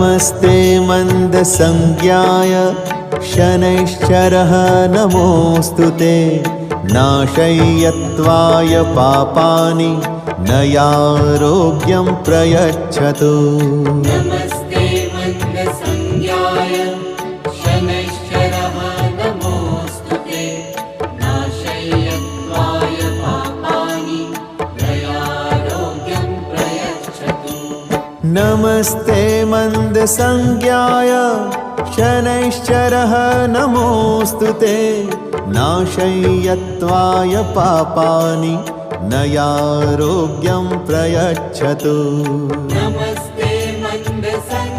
नमस्ते मन्दसंज्ञाय शनैश्चरः नमोऽस्तु ते नाशय्यत्वाय पापानि नयारोग्यं प्रयच्छतु। नमस्ते मन्दसंज्ञाय शनैश्चरः नमोऽस्तु ते नाशय्यत्वाय पापानि नयारोग्यं प्रयच्छतु। नमस्ते मन्दसंज्ञाय शनैश्चरः नमोऽस्तु ते नाशय्यत्वाय पापानि नयारोग्यं प्रयच्छतु। नमस्ते मन्दसंज्ञाय